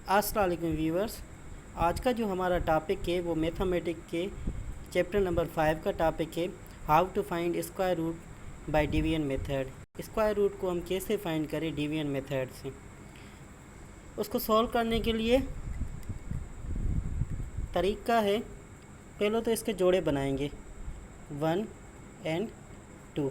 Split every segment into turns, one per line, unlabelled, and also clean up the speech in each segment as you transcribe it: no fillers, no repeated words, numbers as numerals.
अस्सलाम वालेकुम व्यूअर्स। आज का जो हमारा टॉपिक है वो मैथमेटिक के चैप्टर नंबर 5 का टॉपिक है how to find square root by division method. Square root को हम कैसे फाइंड करें डिवीजन मेथड से। उसको सॉल्व करने के लिए तरीका है, पहले तो इसके जोड़े बनाएंगे 1 एंड 2।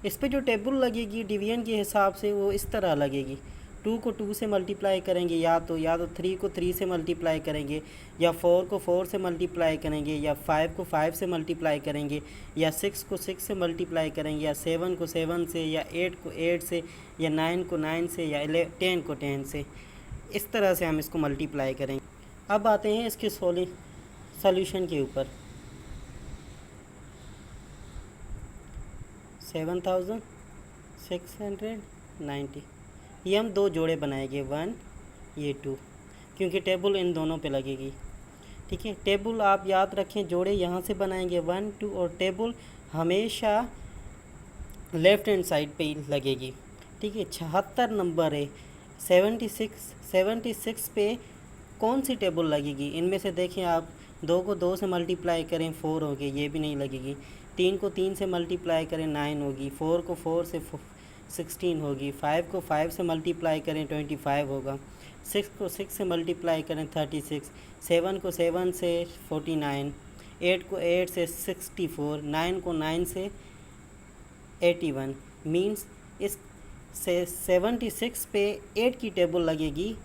इस पे जो टेबल लगेगी डिवीजन के हिसाब से वो इस तरह लगेगी। 2 को 2 से मल्टीप्लाई करेंगे, या तो 3 को 3 से मल्टीप्लाई करेंगे, या 4 को 4 से मल्टीप्लाई करेंगे, या 5 को 5 से मल्टीप्लाई करेंगे, या 6 को 6 से मल्टीप्लाई करेंगे, या 7 को 7 से, या 8 को 8 से, या 9 को 9 से, या 10 को 10 से। इस तरह से हम इसको मल्टीप्लाई करेंगे। अब आते हैं इसके सॉल्यूशन के ऊपर। 7690, ये हम दो जोड़े बनाएंगे 1 ये 2, क्योंकि टेबल इन दोनों पे लगेगी। ठीक है, टेबल आप याद रखें, जोड़े यहाँ से बनाएंगे 1 2, और टेबल हमेशा लेफ़्ट हैंड साइड पे ही लगेगी। ठीक है, 76 नंबर है। 76 पे कौन सी टेबल लगेगी? इनमें से देखें आप, 2 को 2 से मल्टीप्लाई करें 4 होगी, ये भी नहीं लगेगी। 3 को 3 से मल्टीप्लाई करें 9 होगी। 4 को 4 से 16 होगी। 5 को 5 से मल्टीप्लाई करें 25 होगा। 6 को 6 से मल्टीप्लाई करें 36। 7 को 7 से 49। 8 को 8 से 64। 9 को 9 से 81। मीन्स इस 76 पे 8 की टेबल लगेगी।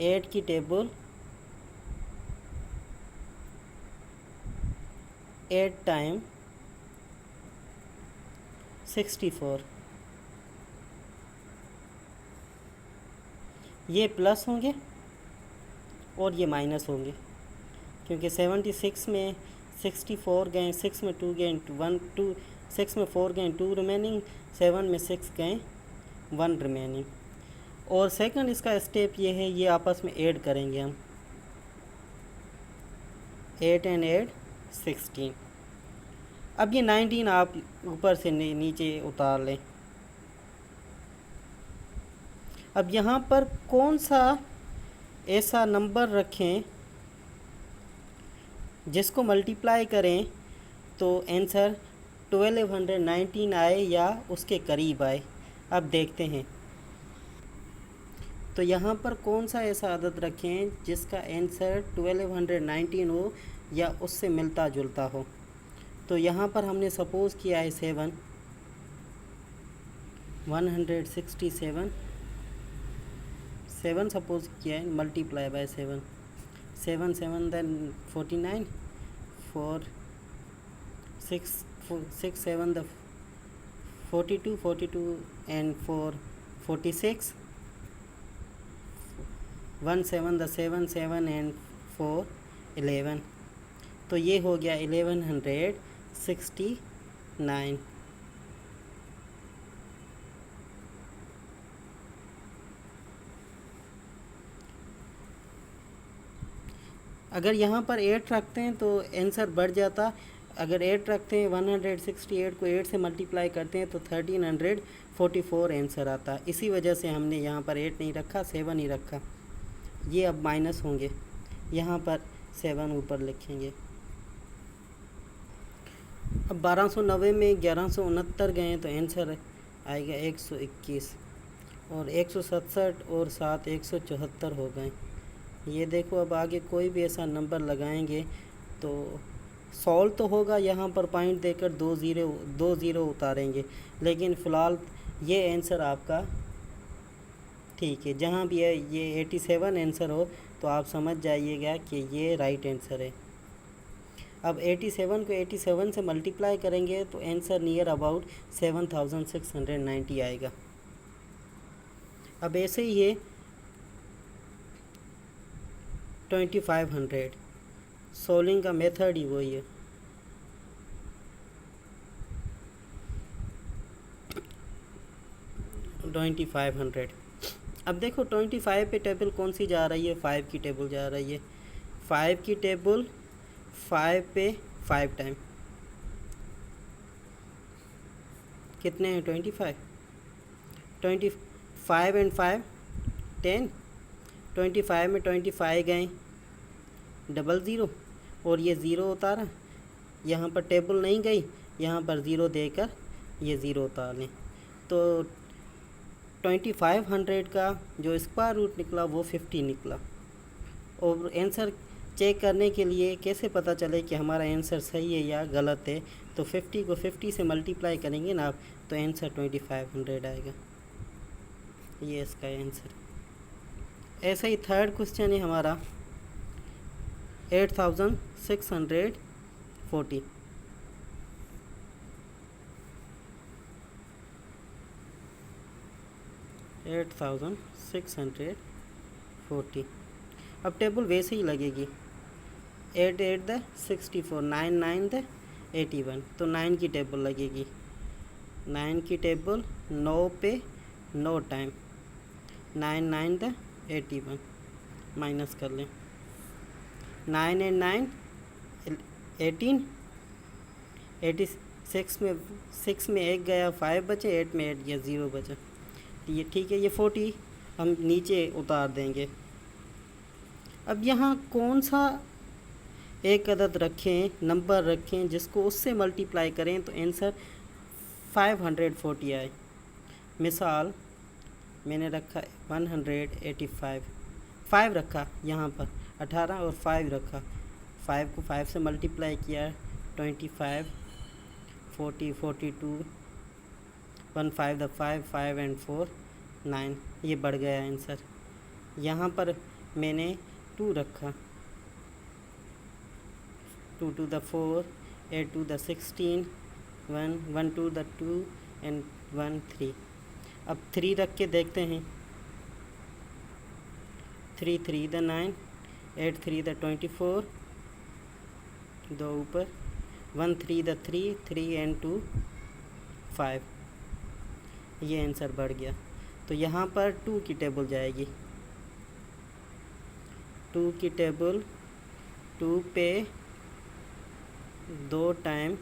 8 की टेबल 8 टाइम 64। ये प्लस होंगे और ये माइनस होंगे, क्योंकि 76 में 64 गए, 6 में 2 गए 1 2, 6 में 4 गए 2 रिमेनिंग, 7 में 6 गए 1 रिमेनिंग। और सेकंड इसका स्टेप ये है, ये आपस में ऐड करेंगे हम। 8 एंड 8 16। अब ये 19 आप ऊपर से नीचे उतार लें। अब यहाँ पर कौन सा ऐसा नंबर रखें जिसको मल्टीप्लाई करें तो आंसर 1219 आए या उसके करीब आए। अब देखते हैं, तो यहाँ पर कौन सा ऐसा अदद रखें जिसका आंसर 1219 हो या उससे मिलता जुलता हो। तो यहाँ पर हमने सपोज़ किया है 7, 167 7 सपोज़ किया है, multiply by 7, 7 7 then 49, 4 6 6 7 the 42 and 4 46, 1 7 the 7 7 and 4 11। तो ये हो गया 1169। अगर यहाँ पर 8 रखते हैं तो आंसर बढ़ जाता। अगर 8 रखते हैं 168 को 8 से मल्टीप्लाई करते हैं तो 1344 आंसर आता। इसी वजह से हमने यहाँ पर 8 नहीं रखा, 7 ही रखा। ये अब माइनस होंगे, यहाँ पर 7 ऊपर लिखेंगे। अब 1290 में 1169 गए तो आंसर आएगा 121, और 167 और 7 174 हो गए। ये देखो, अब आगे कोई भी ऐसा नंबर लगाएंगे तो सॉल्व तो होगा, यहाँ पर पॉइंट देकर 2 ज़ीरो उतारेंगे, लेकिन फ़िलहाल ये आंसर आपका ठीक है। जहाँ भी है ये 87 आंसर हो तो आप समझ जाइएगा कि ये राइट आंसर है। अब 87 को 87 से मल्टीप्लाई करेंगे तो आंसर नियर अबाउट 7690 आएगा। अब ऐसे ही है 2500, सोल्विंग का मेथड ही वही है। अब देखो 25 पे टेबल कौन सी जा रही है? 5 की टेबल जा रही है। 5 की टेबल 5 पे 5 टाइम कितने हैं? 25। 25 एंड 5 10, 25 में 25 गए, डबल ज़ीरो, और ये ज़ीरो उतारा, यहाँ पर टेबल नहीं गई, यहाँ पर ज़ीरो देकर ये ज़ीरो उतार लें। तो 2500 का जो स्क्वायर रूट निकला वो 50 निकला। और आंसर चेक करने के लिए कैसे पता चले कि हमारा आंसर सही है या गलत है, तो 50 को 50 से मल्टीप्लाई करेंगे ना आप, तो आंसर 2500 आएगा। ये इसका आंसर। ऐसा ही थर्ड क्वेश्चन है हमारा 8640। 8640। अब टेबल वैसे ही लगेगी, 8 8 द 64, 9 9 द 81, तो 9 की टेबल लगेगी। 9 की टेबल 9 पे 9 टाइम, 9 9 द 81, माइनस कर लें। 9 एंड 9 18, 86 में 6 में 1 गया, 5 बचे, 8 में 8 गया, 0 बचा। ये ठीक है, ये 40 हम नीचे उतार देंगे। अब यहाँ कौन सा एक अदद रखें, नंबर रखें जिसको उससे मल्टीप्लाई करें तो आंसर 540 आए। मिसाल मैंने रखा 185, 5 रखा यहाँ पर, 18 और 5 रखा, 5 को 5 से मल्टीप्लाई किया, 25 40 42, 1 5 द 5 5 एंड 4 9, ये बढ़ गया आंसर। यहाँ पर मैंने 2 रखा, 2 2 द 4, 8 2 द 16, 1 1 2 द 2 एंड 1 3। अब 3 रख के देखते हैं, 3 3 द 9, 8 3 द 24, 2 ऊपर, 1 3 द 3, 3 एंड 2 5, ये आंसर बढ़ गया। तो यहाँ पर 2 की टेबल जाएगी, 2 की टेबल 2 पे 2 टाइम,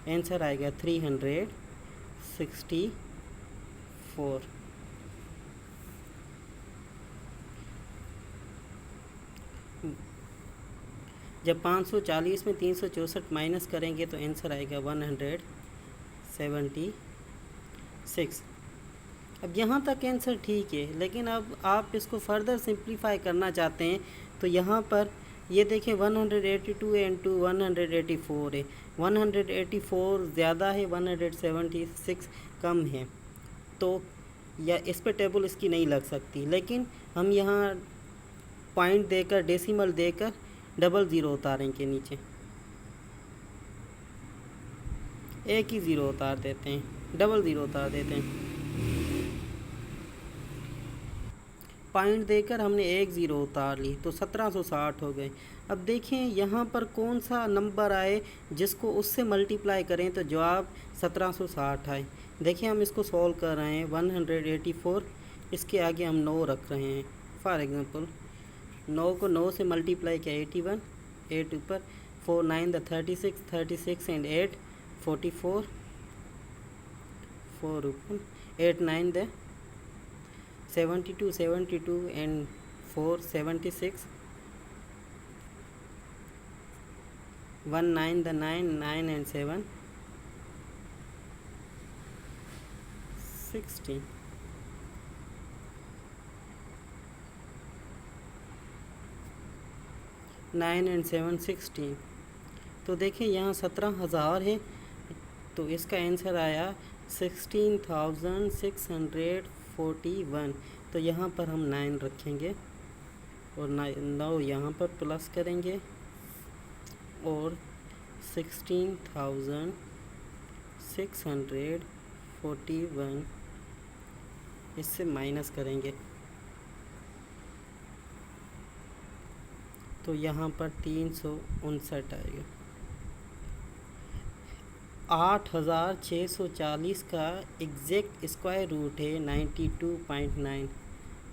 आंसर आएगा 364। जब 540 में 364 माइनस करेंगे तो आंसर आएगा 176। अब यहाँ तक आंसर ठीक है, लेकिन अब आप इसको फर्दर सिंप्लीफाई करना चाहते हैं तो यहाँ पर ये देखें 182 इंटू 184 है, 184 ज़्यादा है, 176 कम है, तो या इस पे टेबल इसकी नहीं लग सकती। लेकिन हम यहाँ पॉइंट देकर, डेसिमल देकर डबल ज़ीरो उतारेंगे नीचे, एक ही ज़ीरो उतार देते हैं, डबल ज़ीरो उतार देते हैं। पॉइंट देकर हमने एक ज़ीरो उतार ली तो 1760 हो गए। अब देखें यहाँ पर कौन सा नंबर आए जिसको उससे मल्टीप्लाई करें तो जवाब 1760 आए। देखिए हम इसको सॉल्व कर रहे हैं, 184, इसके आगे हम 9 रख रहे हैं। फॉर एग्ज़ाम्पल 9 को 9 से मल्टीप्लाई किया 81, 8 ऊपर, 4 9 द 36, 36 एंड 8 44, 4 ऊपर, 8 9 the 72, 72 and 4 76, 1 9 the 9 9 and 7 16, 9 and 7 16। तो देखिए यहाँ 17,000 है, तो इसका आंसर आया 16,641। तो यहाँ पर हम 9 रखेंगे और 9 यहाँ पर प्लस करेंगे और 16,641 इससे माइनस करेंगे तो यहाँ पर 359 आएगा। 8,640 का एग्जैक्ट स्क्वायर रूट है 92.9।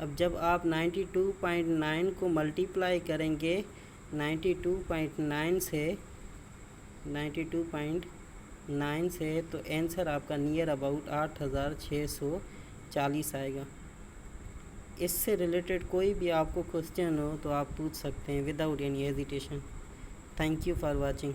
अब जब आप 92.9 को मल्टीप्लाई करेंगे 92.9 से तो आंसर आपका नियर अबाउट 8,640 40 आएगा। इससे रिलेटेड कोई भी आपको क्वेश्चन हो तो आप पूछ सकते हैं without any hesitation. Thank you for watching.